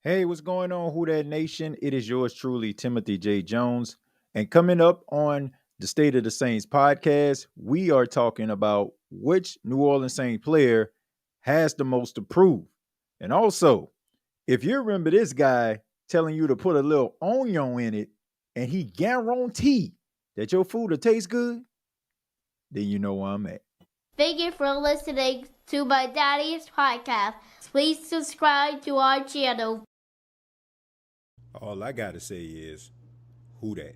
Hey, what's going on, Who That Nation? It is yours truly, Timothy J. Jones. And coming up on the State of the Saints podcast, we are talking about which New Orleans Saints player has the most to prove. And also, if you remember this guy telling you to put a little onion in it and he guaranteed that your food will taste good, then you know where I'm at. Thank you for listening to my daddy's podcast. Please subscribe to our channel. All I got to say is, who that?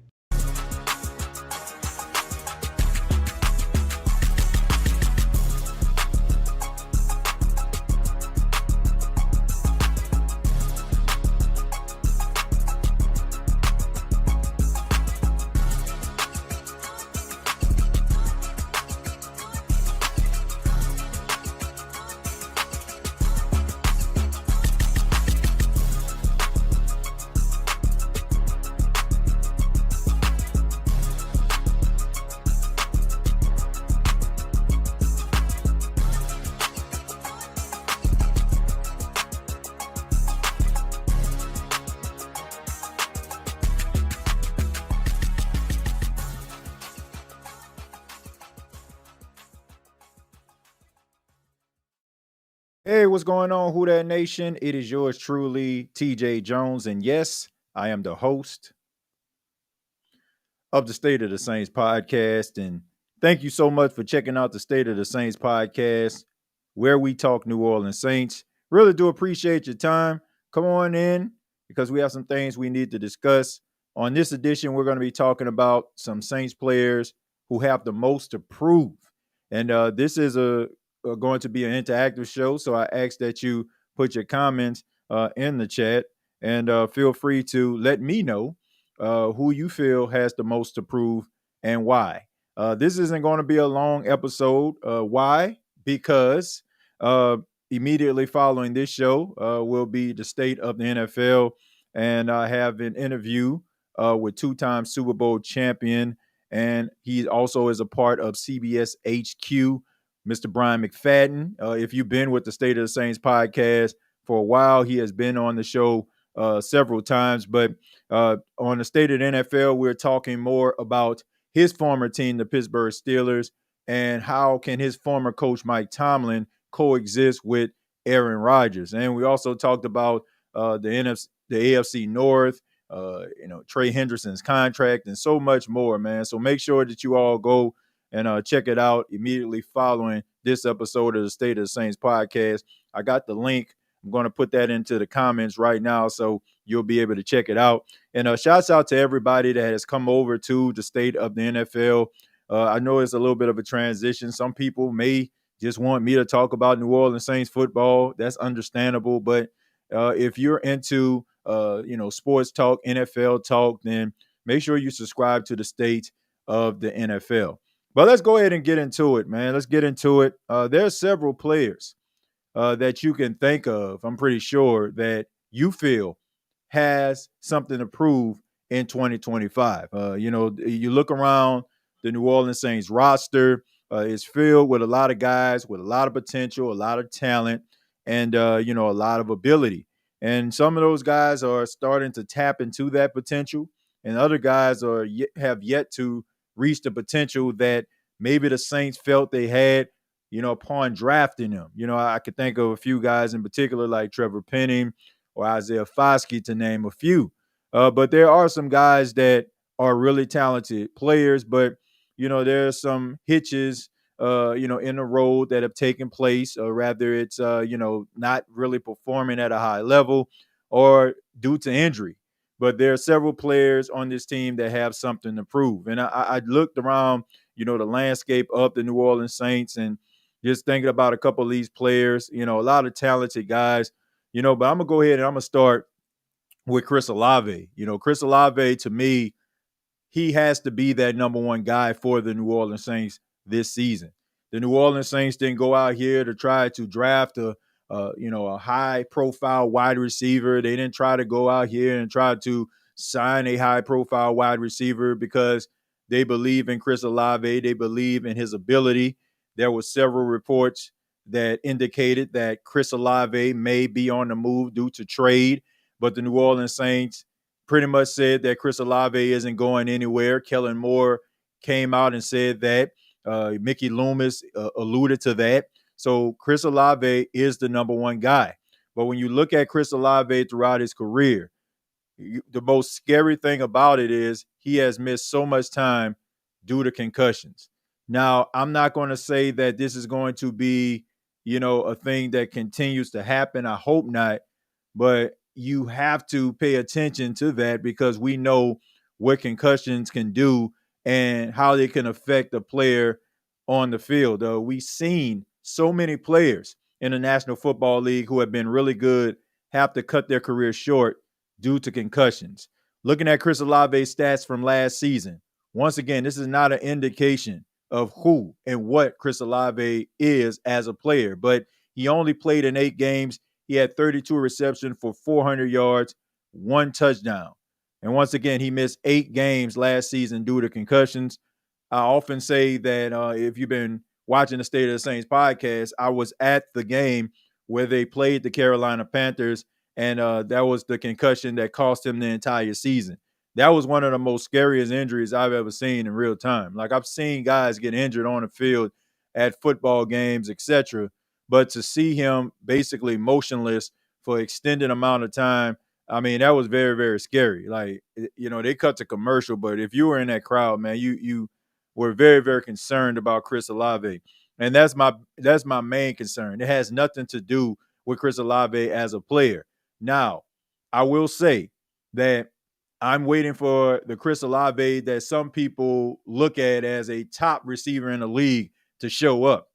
Hey, what's going on, Who That Nation? It is yours truly, TJ Jones. And yes, I am the host of the State of the Saints podcast. And thank you so much for checking out the State of the Saints podcast, where we talk New Orleans Saints. Really do appreciate your time. Come on in because we have some things we need to discuss. On this edition, we're going to be talking about some Saints players who have the most to prove. And this is going to be an interactive show, so I ask that you put your comments in the chat and feel free to let me know who you feel has the most to prove and why. This isn't going to be a long episode. Why? Because immediately following this show will be the state of the NFL, and I have an interview with two-time Super Bowl champion, and he also is a part of CBS HQ, Mr. Brian McFadden. If you've been with the State of the Saints podcast for a while, he has been on the show several times. But on the State of the NFL, we're talking more about his former team, the Pittsburgh Steelers, and how can his former coach, Mike Tomlin, coexist with Aaron Rodgers. And we also talked about the AFC North, Trey Hendrickson's contract, and so much more, man. So make sure that you all go and check it out immediately following this episode of the State of the Saints podcast. I got the link. I'm going to put that into the comments right now so you'll be able to check it out. And shouts out to everybody that has come over to the State of the NFL. I know it's a little bit of a transition. Some people may just want me to talk about New Orleans Saints football. That's understandable. But if you're into, sports talk, NFL talk, then make sure you subscribe to the State of the NFL. But let's go ahead and get into it, man. Let's get into it. There's several players that you can think of, I'm pretty sure, that you feel has something to prove in 2025. You look around the New Orleans Saints roster, is filled with a lot of guys with a lot of potential, a lot of talent, and, a lot of ability. And some of those guys are starting to tap into that potential, and other guys have yet to reach the potential that maybe the Saints felt they had, upon drafting them. I could think of a few guys in particular like Trevor Penning or Isaiah Foskey to name a few. But there are some guys that are really talented players, but, there's some hitches, in the road that have taken place, or rather it's, not really performing at a high level or due to injury. But there are several players on this team that have something to prove. And I looked around, the landscape of the New Orleans Saints and just thinking about a couple of these players, a lot of talented guys, but I'm going to go ahead and I'm going to start with Chris Olave. Chris Olave, to me, he has to be that number one guy for the New Orleans Saints this season. The New Orleans Saints didn't go out here to try to draft a high-profile wide receiver. They didn't try to go out here and try to sign a high-profile wide receiver because they believe in Chris Olave. They believe in his ability. There were several reports that indicated that Chris Olave may be on the move due to trade. but the New Orleans Saints pretty much said that Chris Olave isn't going anywhere. Kellen Moore came out and said that. Mickey Loomis alluded to that. So Chris Olave is the number one guy. But when you look at Chris Olave throughout his career, the most scary thing about it is he has missed so much time due to concussions. Now, I'm not going to say that this is going to be, a thing that continues to happen. I hope not, but you have to pay attention to that because we know what concussions can do and how they can affect the player on the field. We've seen so many players in the National Football League who have been really good have to cut their career short due to concussions. Looking at Chris Olave's stats from last season, once again, this is not an indication of who and what Chris Olave is as a player, but he only played in 8 games. He had 32 receptions for 400 yards, 1 touchdown. And once again, he missed 8 games last season due to concussions. I often say that if you've been watching the State of the Saints podcast, I was at the game where they played the Carolina Panthers, and that was the concussion that cost him the entire season. That was one of the most scariest injuries I've ever seen in real time. Like, I've seen guys get injured on the field at football games, etc., but to see him basically motionless for extended amount of time, I mean, that was very, very scary. Like, they cut to commercial, but if you were in that crowd, man, you were very, very concerned about Chris Olave. And that's my main concern. It has nothing to do with Chris Olave as a player. Now, I will say that I'm waiting for the Chris Olave that some people look at as a top receiver in the league to show up.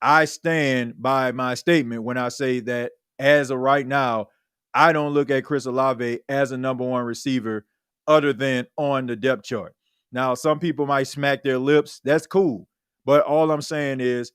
I stand by my statement when I say that as of right now, I don't look at Chris Olave as a number one receiver other than on the depth chart. Now, some people might smack their lips. That's cool. But all I'm saying is,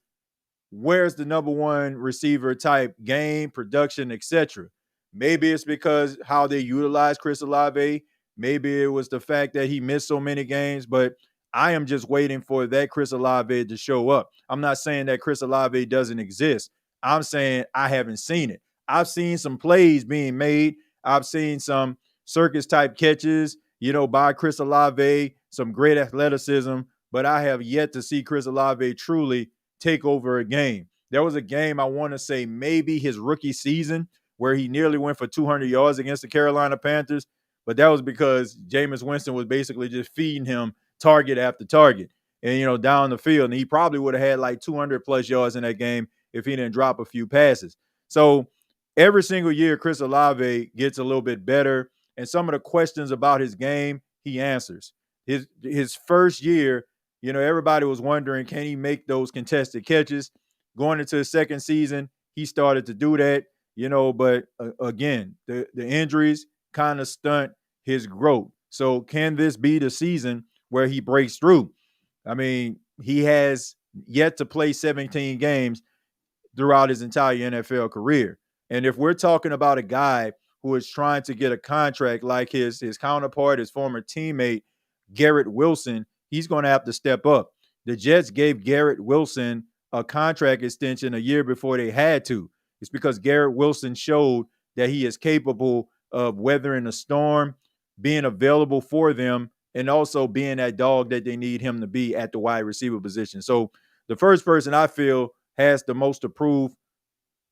where's the number one receiver type game, production, etc.? Maybe it's because how they utilize Chris Olave. Maybe it was the fact that he missed so many games, but I am just waiting for that Chris Olave to show up. I'm not saying that Chris Olave doesn't exist. I'm saying I haven't seen it. I've seen some plays being made. I've seen some circus type catches, by Chris Olave, some great athleticism, but I have yet to see Chris Olave truly take over a game. There was a game, I want to say maybe his rookie season, where he nearly went for 200 yards against the Carolina Panthers, but that was because Jameis Winston was basically just feeding him target after target and, down the field. And he probably would have had like 200 plus yards in that game if he didn't drop a few passes. So every single year, Chris Olave gets a little bit better. And some of the questions about his game, he answers. His first year, everybody was wondering, can he make those contested catches? Going into his second season, he started to do that, but again, the injuries kind of stunt his growth. So can this be the season where he breaks through? I mean, he has yet to play 17 games throughout his entire NFL career. And if we're talking about a guy who is trying to get a contract like his counterpart, his former teammate, Garrett Wilson, he's going to have to step up. The Jets gave Garrett Wilson a contract extension a year before they had to. It's because Garrett Wilson showed that he is capable of weathering a storm, being available for them, and also being that dog that they need him to be at the wide receiver position. So the first person I feel has the most to prove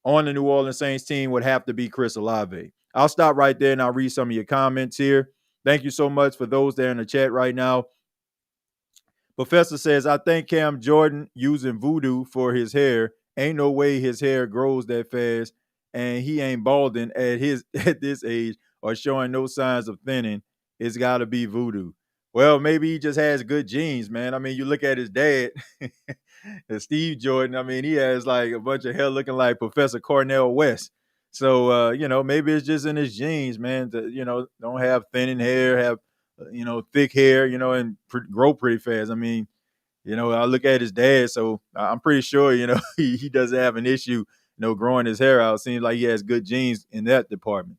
on the New Orleans Saints team would have to be Chris Olave. I'll stop right there and I'll read some of your comments here. Thank you so much for those there in the chat right now. Professor says, I think Cam Jordan using voodoo for his hair. Ain't no way his hair grows that fast, and he ain't balding at this age or showing no signs of thinning. It's got to be voodoo. Well, maybe he just has good genes, man. I mean, you look at his dad, Steve Jordan. I mean, he has like a bunch of hair looking like Professor Cornel West. So, maybe it's just in his genes, man, to, don't have thinning hair, have, thick hair, and grow pretty fast. I mean, I look at his dad, so I'm pretty sure, he doesn't have an issue, growing his hair out. Seems like he has good genes in that department.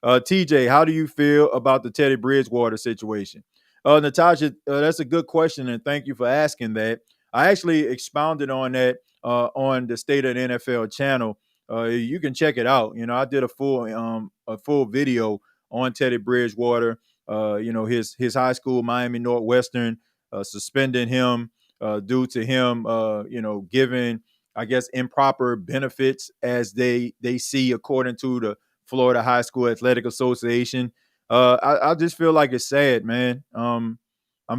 TJ, how do you feel about the Teddy Bridgewater situation? Natasha, that's a good question, and thank you for asking that. I actually expounded on that on the State of the NFL channel You can check it out. I did a full video on Teddy Bridgewater. His high school, Miami Northwestern, suspending him due to him, giving, I guess, improper benefits as they see according to the Florida High School Athletic Association. I just feel like it's sad, man. I'm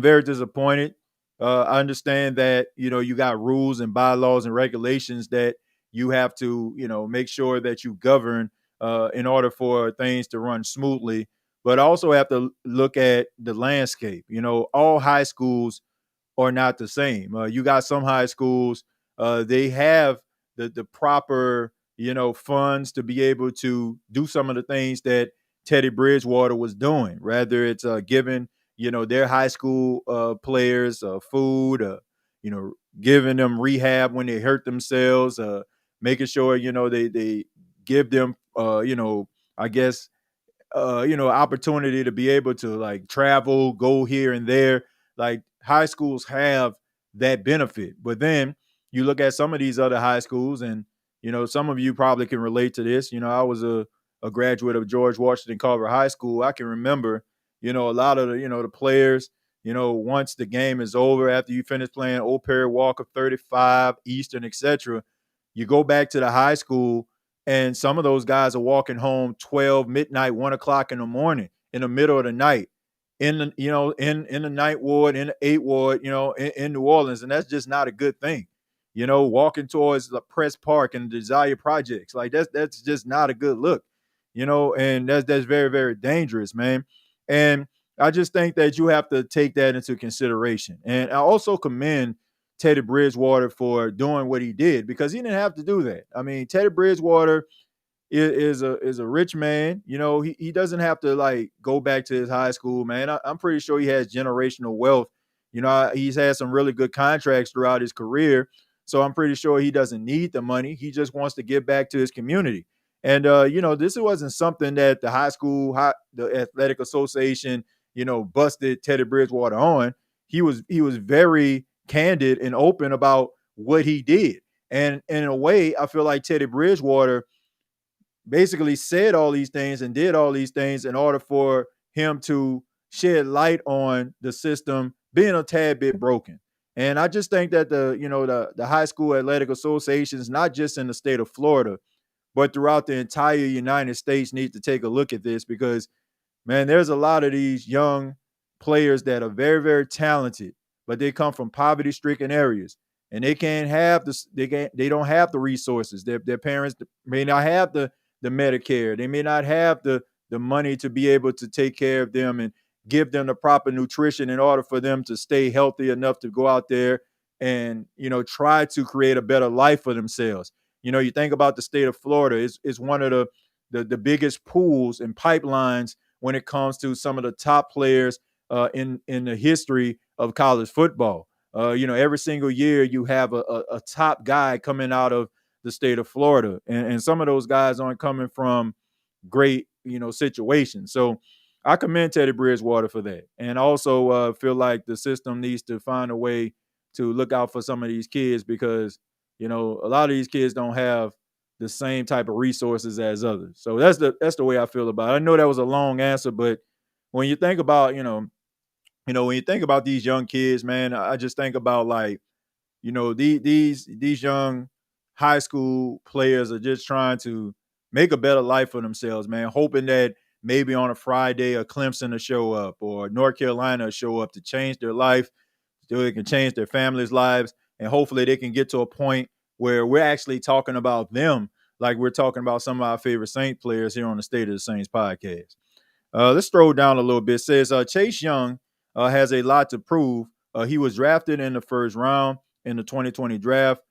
very disappointed. I understand that you got rules and bylaws and regulations that you have to make sure that you govern in order for things to run smoothly. But I also have to look at the landscape. All high schools are not the same. You got some high schools, they have the proper funds to be able to do some of the things that Teddy Bridgewater was doing. Rather, it's giving their high school players food, giving them rehab when they hurt themselves, making sure they give them I guess opportunity to be able to like travel, go here and there. Like high schools have that benefit. But then you look at some of these other high schools, and some of you probably can relate to this. I was a graduate of George Washington Carver High School. I can remember, a lot of the players, once the game is over, after you finish playing Old Perry Walker 35, Eastern, etc., you go back to the high school, and some of those guys are walking home 12, midnight, 1 o'clock in the morning, in the middle of the night, in the in the ninth ward, in the eighth ward, in New Orleans, and that's just not a good thing. Walking towards the Press Park and the Desire Projects, like that's just not a good look. And that's very, very dangerous, man. And I just think that you have to take that into consideration. And I also commend Teddy Bridgewater for doing what he did, because he didn't have to do that. I mean, Teddy Bridgewater is a rich man. He doesn't have to like go back to his high school, man. I'm pretty sure he has generational wealth. He's had some really good contracts throughout his career, so I'm pretty sure he doesn't need the money. He just wants to give back to his community. And this wasn't something that the athletic association, busted Teddy Bridgewater on. He was very candid and open about what he did. And in a way, I feel like Teddy Bridgewater basically said all these things and did all these things in order for him to shed light on the system being a tad bit broken. And I just think that the high school athletic associations, not just in the state of Florida, but throughout the entire United States, need to take a look at this, because man, there's a lot of these young players that are very, very talented, but they come from poverty-stricken areas, and they can't have this. They don't have the resources. Their parents may not have the Medicare. They may not have the money to be able to take care of them and give them the proper nutrition in order for them to stay healthy enough to go out there and try to create a better life for themselves. You think about the state of Florida. It's one of the biggest pools and pipelines when it comes to some of the top players in the history of college football. Every single year you have a top guy coming out of the state of Florida, and some of those guys aren't coming from great situations. So I commend Teddy Bridgewater for that, and also feel like the system needs to find a way to look out for some of these kids, because a lot of these kids don't have the same type of resources as others. So that's the way I feel about it. I know that was a long answer, but when you think about when you think about these young kids, man, I just think about like these young high school players are just trying to make a better life for themselves, man, hoping that maybe on a Friday a Clemson will show up or North Carolina will show up to change their life, so they can change their families' lives, and hopefully they can get to a point where we're actually talking about them like we're talking about some of our favorite Saint players here on the State of the Saints podcast. Let's scroll down a little bit. It says Chase Young has a lot to prove. He was drafted in the first round in the 2020 draft.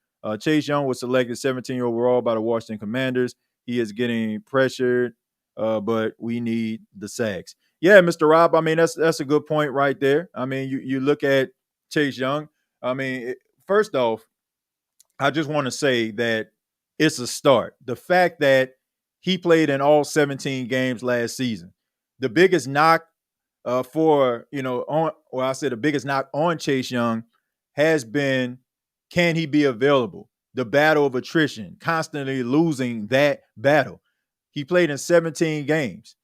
Chase Young was selected 17 overall by the Washington Commanders. He is getting pressured, but we need the sacks. Yeah, Mr. Rob. I mean, that's a good point right there. I mean, you look at Chase Young. I mean, first off, I just want to say that it's a start. The fact that he played in all 17 games last season. The biggest knock the biggest knock on Chase Young has been, can he be available? the battle of attrition, constantly losing that battle. He played in 17 games.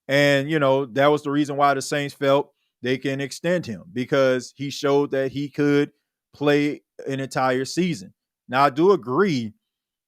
And, that was the reason why the Saints felt they can extend him, because he showed that he could play an entire season. Now, I do agree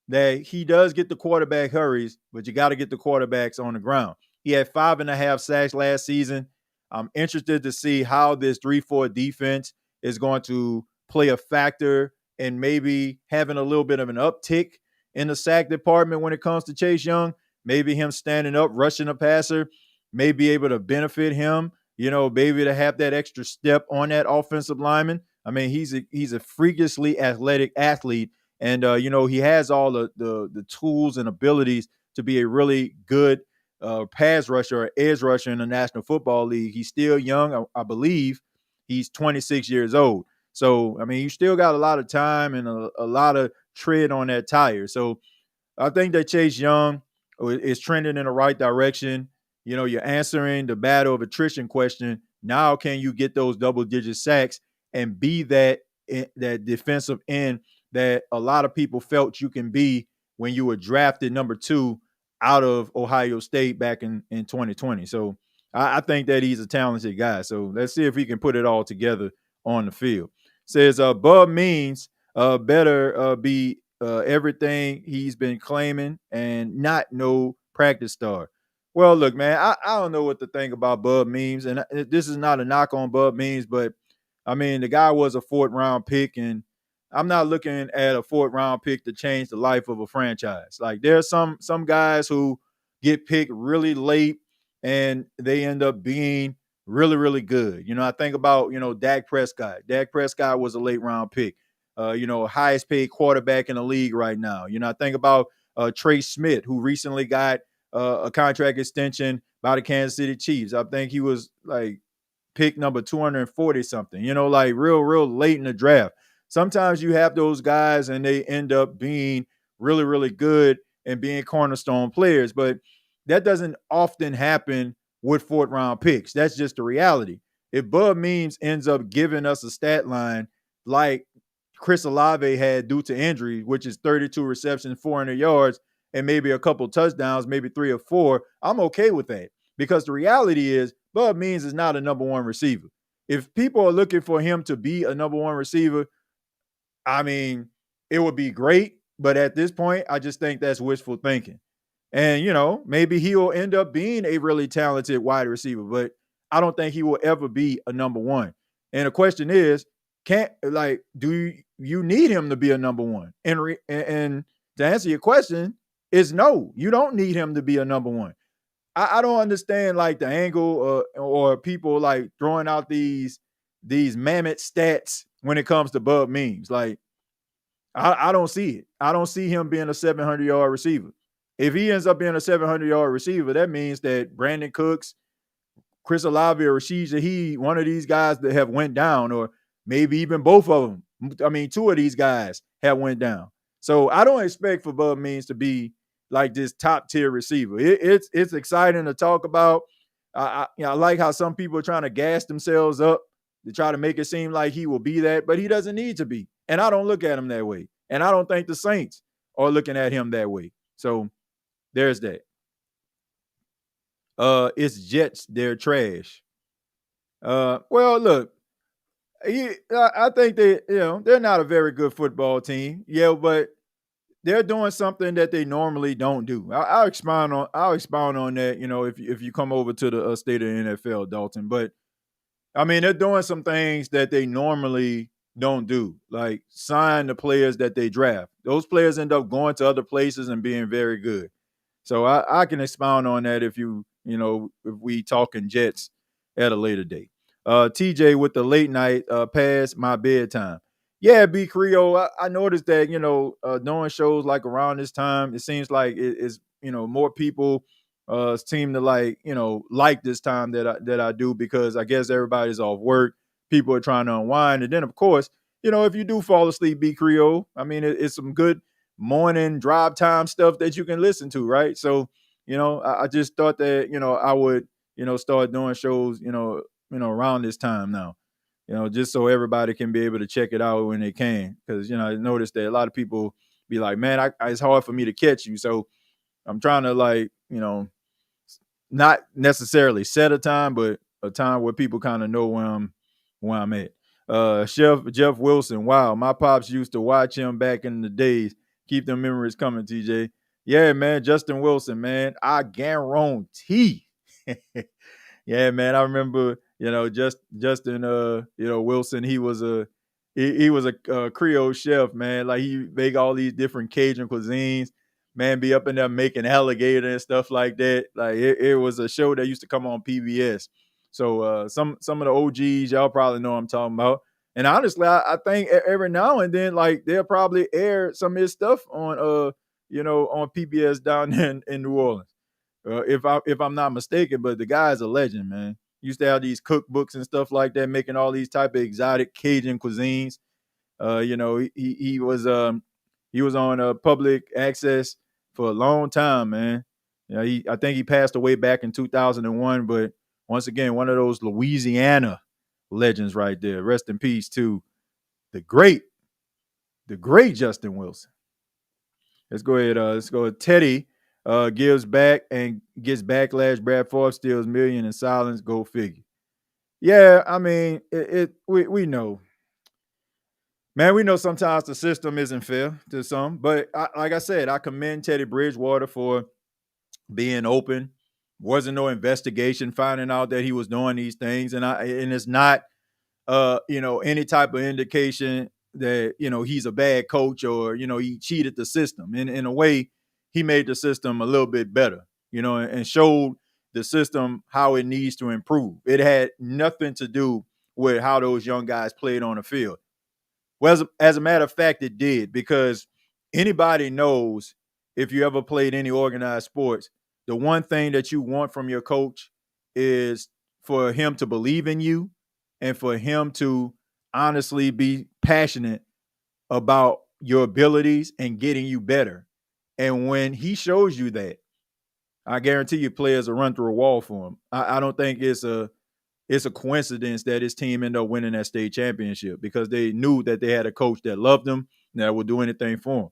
that he does get the quarterback hurries, but you got to get the quarterbacks on the ground. He had 5.5 sacks last season. I'm interested to see how this 3-4 defense is going to play a factor in maybe having a little bit of an uptick in the sack department when it comes to Chase Young. Maybe him standing up, rushing a passer, may be able to benefit him, maybe to have that extra step on that offensive lineman. I mean, he's a freakishly athletic athlete, and he has all the tools and abilities to be a really good pass rusher or edge rusher in the National Football League. He's still young. I believe he's 26 years old. So, I mean, you still got a lot of time and a lot of tread on that tire. So I think that Chase Young is trending in the right direction. You're answering the battle of attrition question. Now, can you get those double-digit sacks and be that defensive end that a lot of people felt you can be when you were drafted number 2 out of Ohio State back in 2020. So I think that he's a talented guy. So let's see if he can put it all together on the field. Says Bubby Means better be everything he's been claiming and not no practice star. Well, look, man, I don't know what to think about Bubby Means, and this is not a knock on Bubby Means, but I mean, the guy was a 4th round pick, and I'm not looking at a 4th round pick to change the life of a franchise. Like, there's some guys who get picked really late and they end up being really, really good. I think about, Dak Prescott. Dak Prescott was a late round pick, highest paid quarterback in the league right now. I think about Trey Smith, who recently got a contract extension by the Kansas City Chiefs. I think he was like pick number 240 something, like real late in the draft. Sometimes you have those guys and they end up being really, really good and being cornerstone players, but that doesn't often happen with 4th round picks. That's just the reality. If Bubby Means ends up giving us a stat line like Chris Olave had due to injury, which is 32 receptions, 400 yards, and maybe a couple touchdowns, maybe 3 or 4, I'm okay with that, because the reality is Bubby Means is not a number 1 receiver. If people are looking for him to be a number 1 receiver, I mean, it would be great, but at this point, I just think that's wishful thinking. And, maybe he'll end up being a really talented wide receiver, but I don't think he will ever be a number 1. And the question is, do you need him to be a number 1? And to answer your question is no, you don't need him to be a number 1. I don't understand like the angle or people like throwing out these mammoth stats when it comes to Bubby Means. Like, I don't see it. I don't see him being a 700-yard receiver. If he ends up being a 700-yard receiver, that means that Brandon Cooks, Chris Olave, or Rashid Shaheed, one of these guys that have went down, or maybe even both of them. I mean, 2 of these guys have went down. So I don't expect for Bubby Means to be like this top tier receiver. It's exciting to talk about. I like how some people are trying to gas themselves up to try to make it seem like he will be that, but he doesn't need to be. And I don't look at him that way. And I don't think the Saints are looking at him that way. So there's that. It's Jets. They're trash. Well, look, I think they're not a very good football team. Yeah, but they're doing something that they normally don't do. I'll expound on that. If you come over to the state of the NFL, Dalton. But I mean, they're doing some things that they normally don't do, like sign the players that they draft. Those players end up going to other places and being very good. So I can expound on that if if we talking Jets at a later date. TJ with the late night past my bedtime. Yeah, B Creole. I noticed that doing shows like around this time, it seems like it's more people seem to like this time that I do, because I guess everybody's off work. People are trying to unwind, and then of course, if you do fall asleep, B Creole, I mean it's some good morning drive time stuff that you can listen to, right? So I just thought that I would start doing shows around this time now. just so everybody can be able to check it out when they can. Because, I noticed that a lot of people be like, man, it's hard for me to catch you. So I'm trying to not necessarily set a time, but a time where people kind of know where I'm at. Chef Jeff Wilson, wow, my pops used to watch him back in the days. Keep them memories coming, TJ. Yeah, man, Justin Wilson, man, I guarantee. Yeah, man, I remember, Justin, Wilson. He was a Creole chef, man. Like he make all these different Cajun cuisines. Man, be up in there making alligator and stuff like that. Like it was a show that used to come on PBS. So some of the OGs, y'all probably know what I'm talking about. And honestly, I think every now and then, like they'll probably air some of his stuff on PBS down in New Orleans. If I'm not mistaken, but the guy's a legend, man. Used to have these cookbooks and stuff like that, making all these type of exotic Cajun cuisines. He was on public access for a long time, man. I think he passed away back in 2001, but once again, one of those Louisiana legends right there. Rest in peace to the great, the great Justin Wilson. Let's go ahead. Let's go. Teddy gives back and gets backlash. Brad Favre steals million in silence. Go figure. Yeah, I mean, we know, man. We know sometimes the system isn't fair to some, but like I said, I commend Teddy Bridgewater for being open. Wasn't no investigation finding out that he was doing these things, and it's not any type of indication that he's a bad coach or he cheated the system. In a way, he made the system a little bit better, and showed the system how it needs to improve. It had nothing to do with how those young guys played on the field. Well, as a matter of fact, it did, because anybody knows, if you ever played any organized sports, the one thing that you want from your coach is for him to believe in you and for him to honestly be passionate about your abilities and getting you better. And when he shows you that, I guarantee you players will run through a wall for him. I don't think it's a coincidence that his team ended up winning that state championship, because they knew that they had a coach that loved them, that would do anything for him.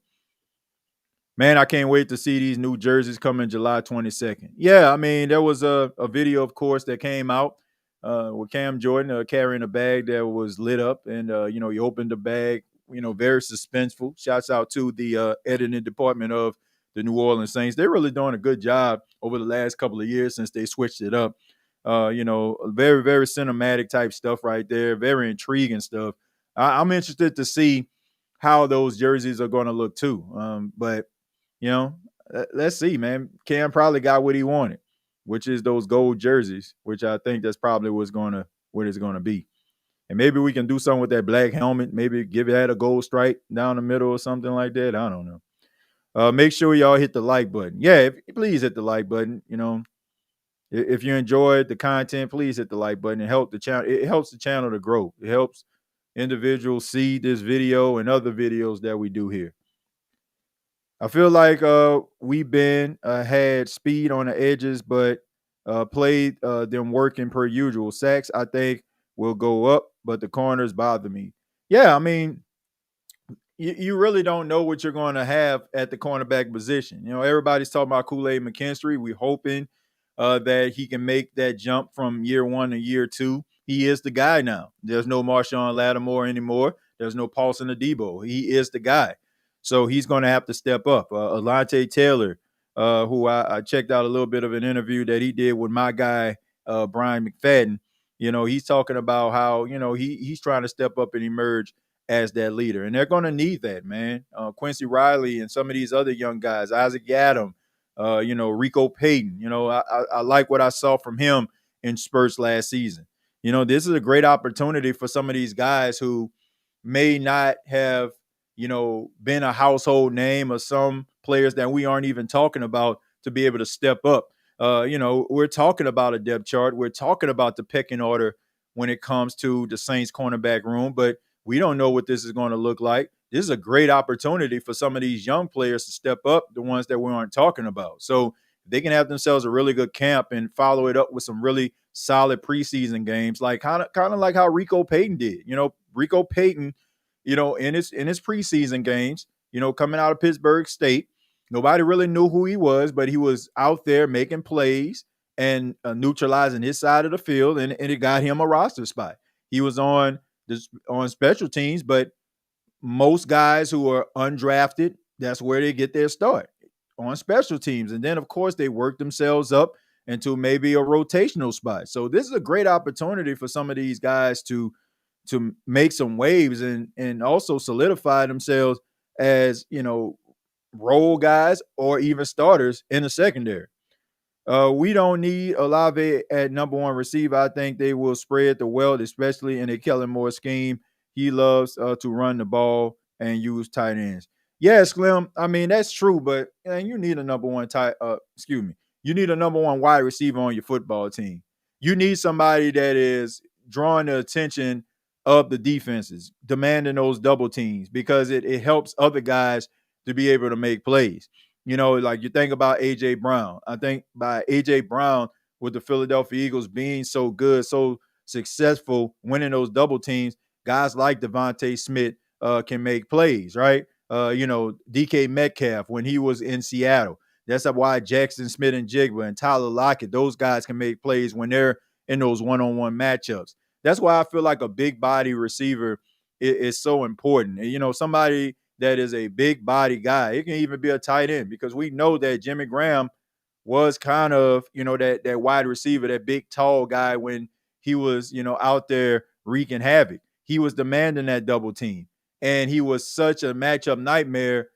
Man, I can't wait to see these new jerseys coming July 22nd. Yeah, I mean, there was a video, of course, that came out with Cam Jordan carrying a bag that was lit up. And, he opened the bag, very suspenseful. Shouts out to the editing department of the New Orleans Saints. They're really doing a good job over the last couple of years since they switched it up. Very, very cinematic type stuff right there. Very intriguing stuff. I'm interested to see how those jerseys are going to look too. But let's see, man. Cam probably got what he wanted, which is those gold jerseys, which I think that's probably what it's gonna be. And maybe we can do something with that black helmet. Maybe give that a gold stripe down the middle or something like that. I don't know. Make sure y'all hit the like button. Yeah, please hit the like button. If you enjoyed the content, please hit the like button. It helps the channel. It helps the channel to grow. It helps individuals see this video and other videos that we do here. I feel like we've been had speed on the edges, but played them working per usual. Sacks, I think, will go up, but the corners bother me. Yeah, I mean, you really don't know what you're going to have at the cornerback position. Everybody's talking about Kool-Aid McKinstry. We're hoping that he can make that jump from year one to year two. He is the guy now. There's no Marshawn Lattimore anymore. There's no Paulson Adebo. He is the guy. So he's going to have to step up. Alontae Taylor, who I checked out a little bit of an interview that he did with my guy, Brian McFadden. He's talking about how, he's trying to step up and emerge as that leader. And they're going to need that, man. Quincy Riley and some of these other young guys, Isaac Yadam, Rico Payton. I like what I saw from him in spurts last season. This is a great opportunity for some of these guys who may not have, been a household name, or some players that we aren't even talking about, to be able to step up. We're talking about a depth chart. We're talking about the pecking order when it comes to the Saints cornerback room, but we don't know what this is going to look like. This is a great opportunity for some of these young players to step up, the ones that we aren't talking about. So they can have themselves a really good camp and follow it up with some really solid preseason games, like kind of like how Rico Payton did. Rico Payton, in his preseason games, coming out of Pittsburgh State, nobody really knew who he was, but he was out there making plays and neutralizing his side of the field, and it got him a roster spot. He was on special teams, but most guys who are undrafted, that's where they get their start, on special teams. And then, of course, they work themselves up into maybe a rotational spot. So this is a great opportunity for some of these guys to make some waves and also solidify themselves as, role guys or even starters in the secondary. We don't need Olave at number one receiver. I think they will spread the wealth, especially in a Kellen Moore scheme. He loves to run the ball and use tight ends. Yeah, Slim. I mean, that's true, but you need a number one You need a number one wide receiver on your football team. You need somebody that is drawing the attention of the defenses, demanding those double teams, because it helps other guys to be able to make plays. Like you think about A.J. Brown. I think by A.J. Brown with the Philadelphia Eagles being so good, so successful, winning those double teams, guys like Devontae Smith can make plays, right? DK Metcalf when he was in Seattle. That's why Jackson Smith and Jigba and Tyler Lockett, those guys can make plays when they're in those one-on-one matchups. That's why I feel like a big body receiver is so important. And, somebody that is a big body guy. It can even be a tight end, because we know that Jimmy Graham was kind of, that wide receiver, that big, tall guy when he was, out there wreaking havoc. He was demanding that double team, and he was such a matchup nightmare.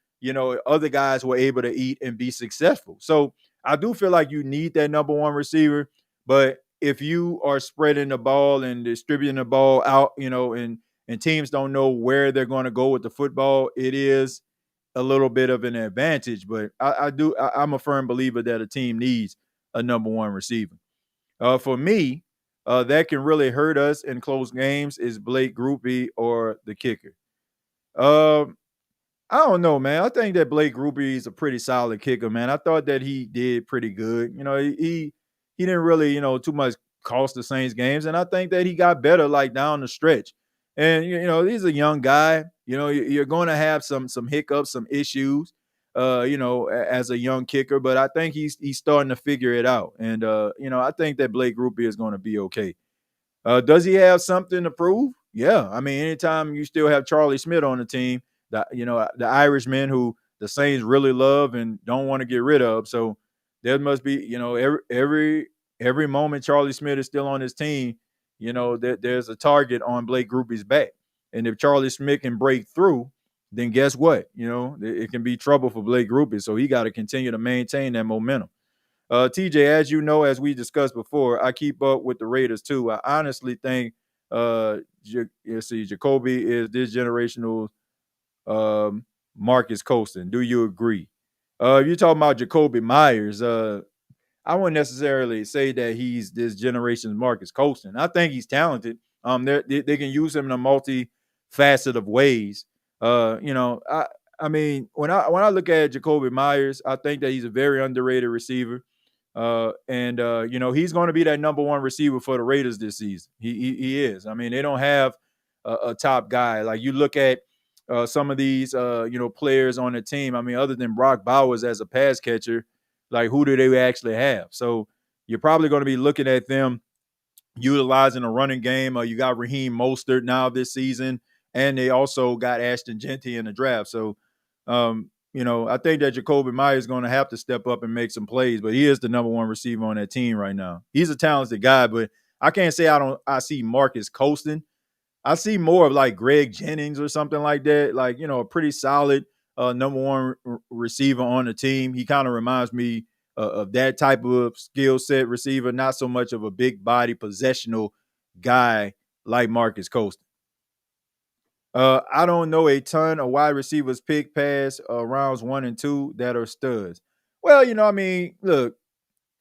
Other guys were able to eat and be successful. So I do feel like you need that number one receiver, but if you are spreading the ball and distributing the ball out, and teams don't know where they're going to go with the football, it is a little bit of an advantage. But I'm a firm believer that a team needs a number one receiver. For me, that can really hurt us in close games is Blake Grupe or the kicker. I don't know, man. I think that Blake Grupe is a pretty solid kicker, man. I thought that he did pretty good. He didn't really, too much cost the Saints games, and I think that he got better like down the stretch. And he's a young guy. You're going to have some hiccups, some issues, as a young kicker. But I think he's starting to figure it out. And I think that Blake Grupe is going to be okay. Does he have something to prove? Yeah. I mean, anytime you still have Charlie Smith on the team, the Irishman who the Saints really love and don't want to get rid of. So there must be, every moment Charlie Smith is still on his team, there's a target on Blake Grupe's back. And if Charlie Smith can break through, then guess what? It can be trouble for Blake Grupe. So he got to continue to maintain that momentum. TJ, as you know, as we discussed before, I keep up with the Raiders too. I honestly think Jacoby is this generational Marcus Colston. Do you agree? You're talking about Jacoby Myers. I wouldn't necessarily say that he's this generation's Marcus Colston. I think he's talented. They can use him in a multifaceted of ways. I mean, when I look at Jacoby Myers, I think that he's a very underrated receiver. He's going to be that number one receiver for the Raiders this season. He is. I mean, they don't have a top guy. Like you look at some of these players on the team. I mean, other than Brock Bowers as a pass catcher, like who do they actually have? So you're probably going to be looking at them utilizing a running game. You got Raheem Mostert now this season, and they also got Ashton Genty in the draft. So I think that Jacoby Myers is going to have to step up and make some plays, but he is the number one receiver on that team right now. He's a talented guy, but I can't say I see Marcus Colston. I see more of like Greg Jennings or something like that, like, a pretty solid number one receiver on the team. He kind of reminds me of that type of skill set receiver, not so much of a big body possessional guy like Marcus Colston. I don't know a ton of wide receivers pick past rounds 1 and 2 that are studs. Well, look,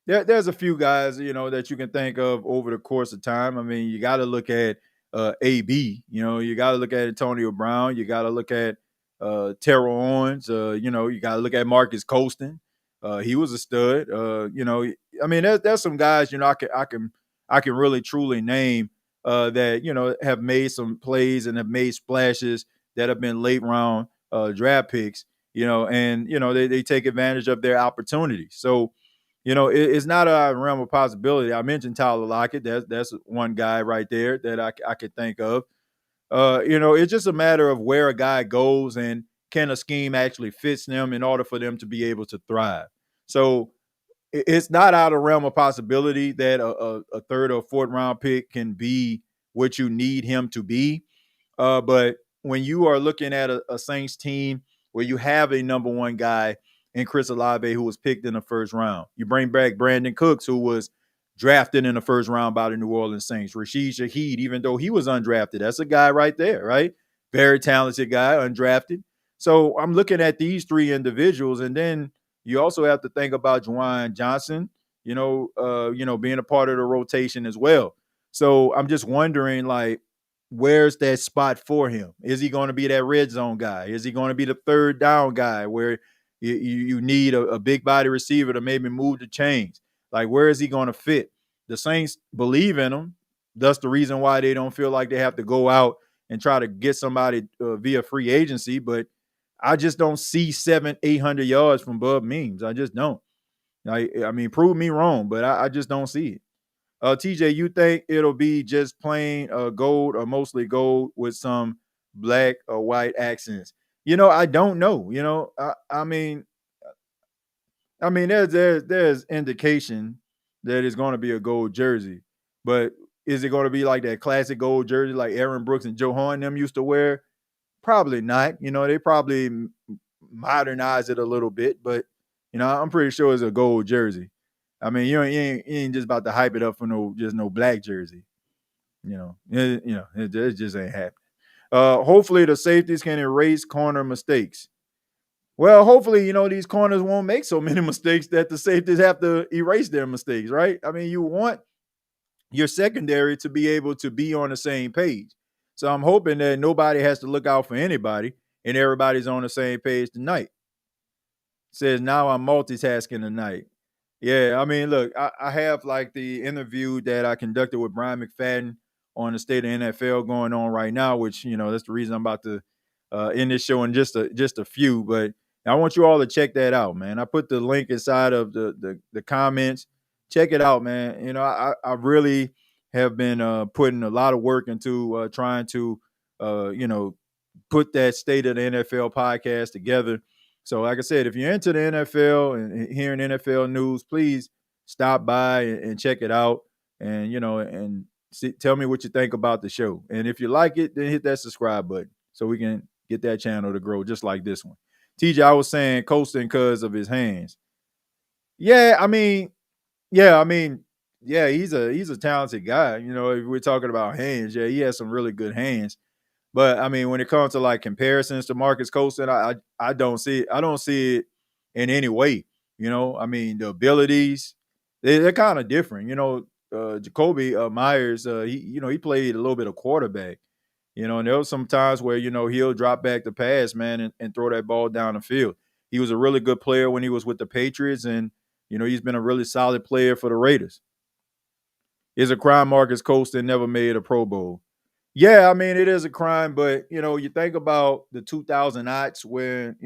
there's a few guys, that you can think of over the course of time. I mean, you got to look at AB, you got to look at Antonio Brown. You got to look at Terrell Owens. You got to look at Marcus Colston. He was a stud. I mean, there's some guys, I I can really truly name that, have made some plays and have made splashes that have been late round draft picks, and, they take advantage of their opportunities. So, it's not a realm of possibility. I mentioned Tyler Lockett. That's one guy right there that I could think of. It's just a matter of where a guy goes and can a scheme actually fits them in order for them to be able to thrive. So it's not out of realm of possibility that a third or fourth round pick can be what you need him to be. But when you are looking at a Saints team where you have a number one guy in Chris Olave who was picked in the first round, you bring back Brandon Cooks who was drafted in the first round by the New Orleans Saints. Rashid Shaheed, even though he was undrafted, that's a guy right there, right? Very talented guy, undrafted. So I'm looking at these three individuals, and then you also have to think about Juwan Johnson, being a part of the rotation as well. So I'm just wondering, like, where's that spot for him? Is he going to be that red zone guy? Is he going to be the third down guy where you need a big body receiver to maybe move the chains? Like, where is he going to fit? The Saints believe in him. That's the reason why they don't feel like they have to go out and try to get somebody via free agency. But I just don't see 700-800 yards from Bubby Means. I just don't. I mean, prove me wrong, but I just don't see it. TJ, you think it'll be just plain gold or mostly gold with some black or white accents? I don't know. There's indication that it's going to be a gold jersey, but is it going to be like that classic gold jersey like Aaron Brooks and Joe Horn them used to wear? Probably not. They probably modernize it a little bit, but I'm pretty sure it's a gold jersey. I mean, you ain't just about to hype it up for no black jersey. It just ain't happening. Hopefully the safeties can erase corner mistakes. Well, hopefully, these corners won't make so many mistakes that the safeties have to erase their mistakes, right? I mean, you want your secondary to be able to be on the same page. So I'm hoping that nobody has to look out for anybody and everybody's on the same page tonight. Says now I'm multitasking tonight. Yeah, I mean, look, I have like the interview that I conducted with Brian McFadden on the state of NFL going on right now, which that's the reason I'm about to end this show in just a few. But I want you all to check that out, man. I put the link inside of the comments. Check it out, man. I really have been putting a lot of work into trying to put that state of the NFL podcast together. So, like I said, if you're into the NFL and hearing NFL news, please stop by and check it out, and tell me what you think about the show. And if you like it, then hit that subscribe button so we can get that channel to grow just like this one. TJ, I was saying coasting because of his hands. Yeah, he's a talented guy. If we're talking about hands, yeah, he has some really good hands. But I mean, when it comes to like comparisons to Marcus Colston, I don't see it. I don't see it in any way. I mean, the abilities they're kind of different. Jacoby Myers, he played a little bit of quarterback. And there was some times where he'll drop back the pass, man, and throw that ball down the field. He was a really good player when he was with the Patriots, and he's been a really solid player for the Raiders. It's a crime Marcus Colston never made a Pro Bowl. Yeah, I mean, it is a crime, but you think about the 2000 aughts when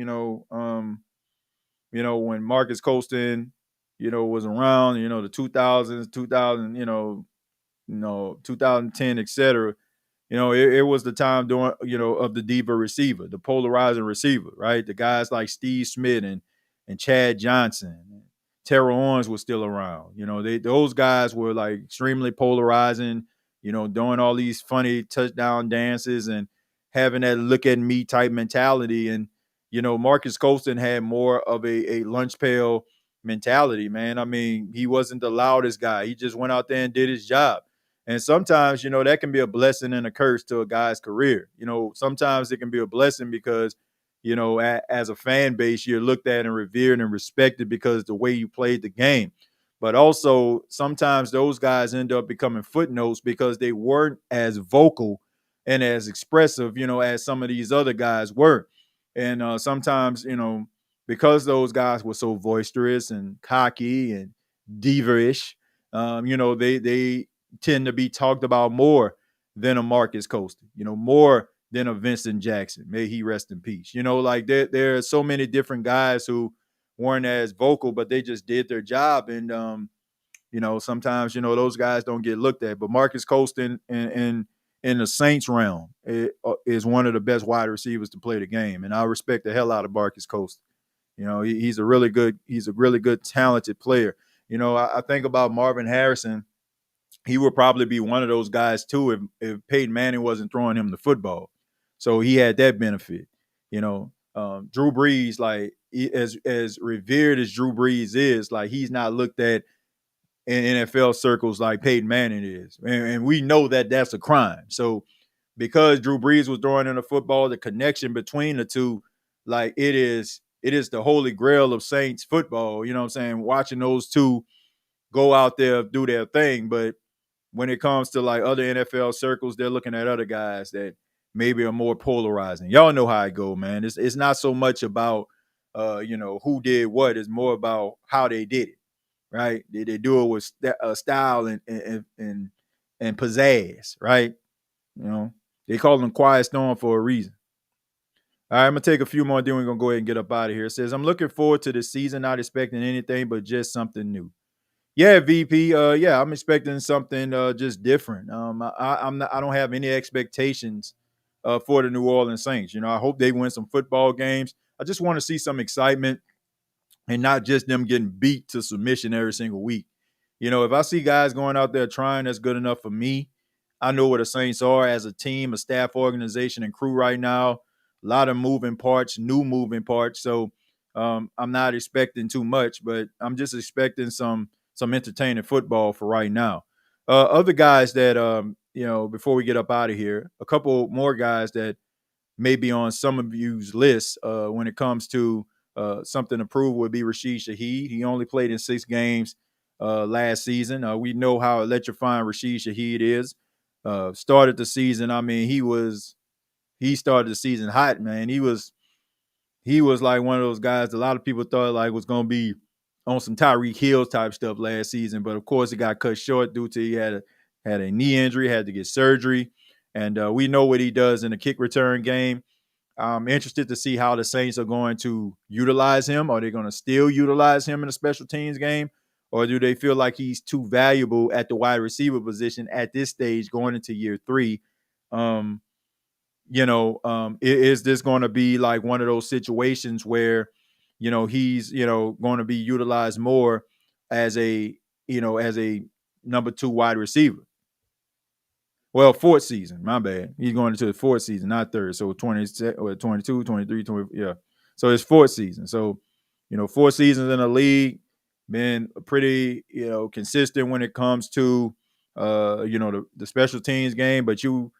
when Marcus Colston, was around, the 2000s, 2010, etc. It was the time during, of the diva receiver, the polarizing receiver, right? The guys like Steve Smith and Chad Johnson, Terrell Owens was still around. Those guys were like extremely polarizing. Doing all these funny touchdown dances and having that look at me type mentality. And, Marcus Colston had more of a lunch pail mentality, man. I mean, he wasn't the loudest guy. He just went out there and did his job. And sometimes, that can be a blessing and a curse to a guy's career. Sometimes it can be a blessing because, as a fan base, you're looked at and revered and respected because the way you played the game. But also sometimes those guys end up becoming footnotes because they weren't as vocal and as expressive, as some of these other guys were. And sometimes, because those guys were so boisterous and cocky and diva-ish, they tend to be talked about more than a Marcus Coaston, more than a Vincent Jackson. May he rest in peace. Like there are so many different guys who weren't as vocal, but they just did their job. And sometimes those guys don't get looked at. But Marcus Coaston in the Saints realm is one of the best wide receivers to play the game, and I respect the hell out of Marcus Coaston. He's a really good talented player. I think about Marvin Harrison. He would probably be one of those guys too if Peyton Manning wasn't throwing him the football. So he had that benefit. Drew Brees, like as revered as Drew Brees is, like he's not looked at in NFL circles like Peyton Manning is, and we know that that's a crime. So because Drew Brees was throwing in the football, the connection between the two, like it is the holy grail of Saints football. You know what I'm saying? Watching those two go out there, do their thing. But when it comes to like other NFL circles, they're looking at other guys that maybe are more polarizing. Y'all know how it go, man. It's not so much about who did what. It's more about how they did it, right? They do it with style and pizzazz, right? They call them Quiet Storm for a reason. All right, I'm going to take a few more, then we're going to go ahead and get up out of here. It says, I'm looking forward to the season, not expecting anything but just something new. Yeah, VP. I'm expecting something just different. I don't have any expectations for the New Orleans Saints. I hope they win some football games. I just want to see some excitement and not just them getting beat to submission every single week. If I see guys going out there trying, that's good enough for me. I know what the Saints are as a team, a staff organization, and crew right now. A lot of moving parts, new moving parts. So I'm not expecting too much, but I'm just expecting some entertaining football for right now. Other guys that before we get up out of here, a couple more guys that may be on some of you's list when it comes to something to prove would be Rashid Shaheed. He only played in 6 games last season. We know how electrifying Rashid Shaheed is. Started the season. I mean, he started the season hot, man. He was like one of those guys a lot of people thought like was going to be on some Tyreek Hill type stuff last season, but of course it got cut short due to he had a knee injury, had to get surgery, and we know what he does in the kick return game. I'm interested to see how the Saints are going to utilize him. Are they going to still utilize him in a special teams game, or do they feel like he's too valuable at the wide receiver position at this stage going into year 3? Is this going to be like one of those situations where he's going to be utilized more as a number 2 wide receiver? Well, 4th season, my bad. He's going into the 4th season, not 3rd. So 22, 23, 20, yeah. So it's 4th season. So 4 seasons in the league, been pretty consistent when it comes to the special teams game. But you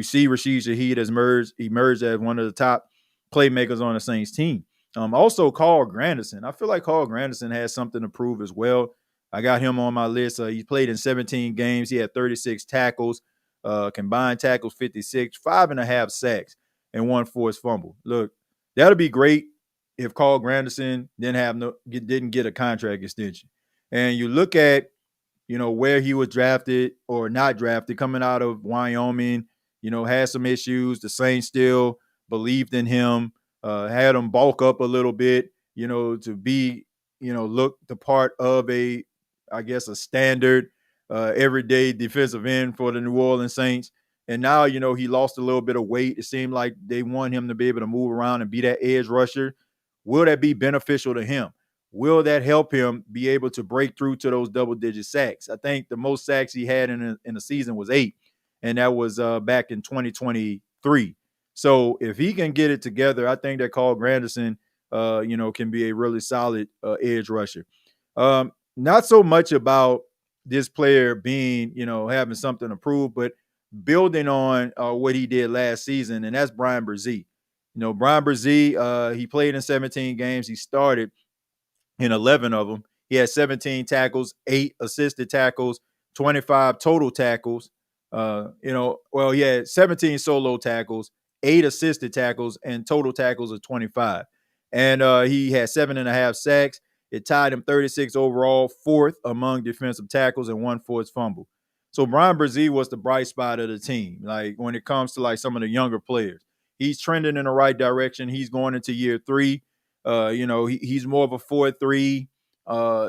see Rashid Shaheed has emerged as one of the top playmakers on the Saints team. Also, Carl Granderson. I feel like Carl Granderson has something to prove as well. I got him on my list. He played in 17 games. He had 36 tackles, combined tackles 56, 5.5 sacks, and 1 forced fumble. Look, that'll be great if Carl Granderson didn't get a contract extension. And you look at where he was drafted or not drafted, coming out of Wyoming. Had some issues. The Saints still believed in him, had him bulk up a little bit, to be, look the part of a standard everyday defensive end for the New Orleans Saints. And now, he lost a little bit of weight. It seemed like they want him to be able to move around and be that edge rusher. Will that be beneficial to him? Will that help him be able to break through to those double-digit sacks? I think the most sacks he had in the season was 8. And that was back in 2023. So if he can get it together, I think that Carl Granderson, can be a really solid edge rusher. Not so much about this player being, having something to prove, but building on what he did last season, and that's Brian Brzee. Brian Brzee, he played in 17 games. He started in 11 of them. He had 17 tackles, 8 assisted tackles, 25 total tackles. He had 17 solo tackles, 8 assisted tackles, and total tackles of 25. And he had 7.5 sacks. It tied him 36 overall, 4th among defensive tackles, and 1 forced fumble. So Brian Brzee was the bright spot of the team. Like when it comes to like some of the younger players, he's trending in the right direction. He's going into year 3. He's more of a 4-3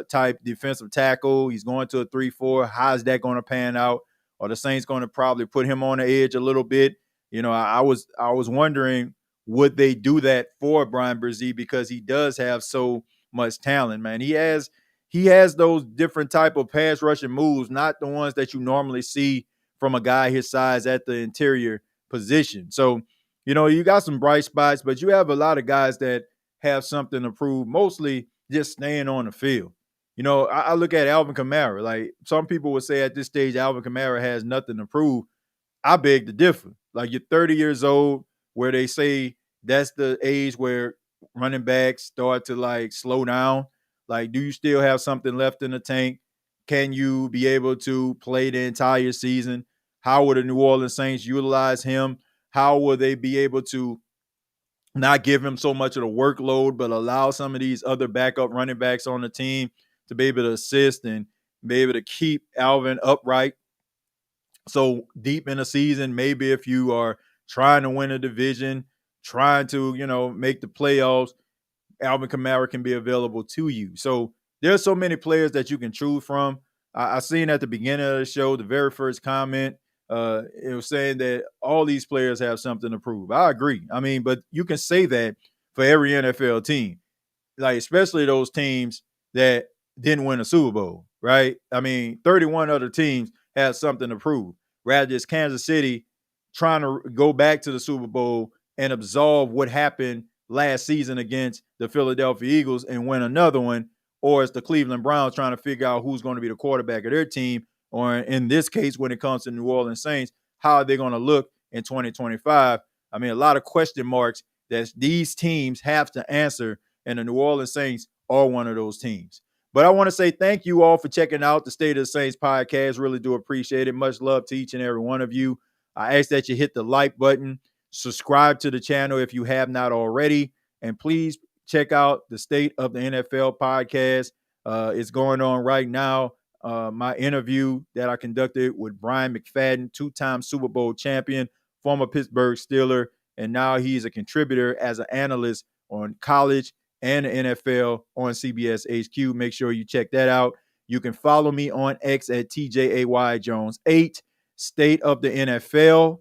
type defensive tackle. He's going to a 3-4. How's that going to pan out? Are the Saints going to probably put him on the edge a little bit? I was wondering, would they do that for Brian Brzee, because he does have so much talent, man. He has those different type of pass rushing moves, not the ones that you normally see from a guy his size at the interior position. So, you got some bright spots, but you have a lot of guys that have something to prove, mostly just staying on the field. I look at Alvin Kamara. Like some people would say at this stage, Alvin Kamara has nothing to prove. I beg to differ. Like you're 30 years old, where they say that's the age where running backs start to like slow down. Like, do you still have something left in the tank? Can you be able to play the entire season? How will the New Orleans Saints utilize him? How will they be able to not give him so much of the workload, but allow some of these other backup running backs on the team to be able to assist and be able to keep Alvin upright? So deep in the season, maybe if you are trying to win a division, trying to, make the playoffs, Alvin Kamara can be available to you. So there's so many players that you can choose from. I seen at the beginning of the show, the very first comment, it was saying that all these players have something to prove. I agree. I mean, but you can say that for every NFL team, like especially those teams that didn't win a Super Bowl, right? I mean, 31 other teams have something to prove. Rather, it's Kansas City trying to go back to the Super Bowl and absolve what happened last season against the Philadelphia Eagles and win another one, or it's the Cleveland Browns trying to figure out who's going to be the quarterback of their team, or in this case, when it comes to New Orleans Saints, how are they going to look in 2025? I mean, a lot of question marks that these teams have to answer, and the New Orleans Saints are one of those teams. But I want to say thank you all for checking out the State of the Saints podcast. Really do appreciate it. Much love to each and every one of you. I ask that you hit the like button, subscribe to the channel if you have not already, and please check out the State of the NFL podcast. It's going on right now. My interview that I conducted with Brian McFadden, 2-time Super Bowl champion, former Pittsburgh Steeler, and now he's a contributor as an analyst on college and the NFL on CBS HQ. Make sure you check that out. You can follow me on X at TJAYJones8. State of the NFL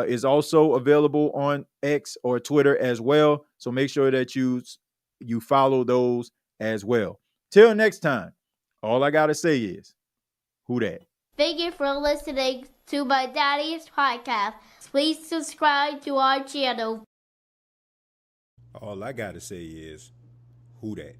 is also available on X or Twitter as well. So make sure that you follow those as well. Till next time, all I got to say is, who dat? Thank you for listening to my daddy's podcast. Please subscribe to our channel. All I got to say is, who dat?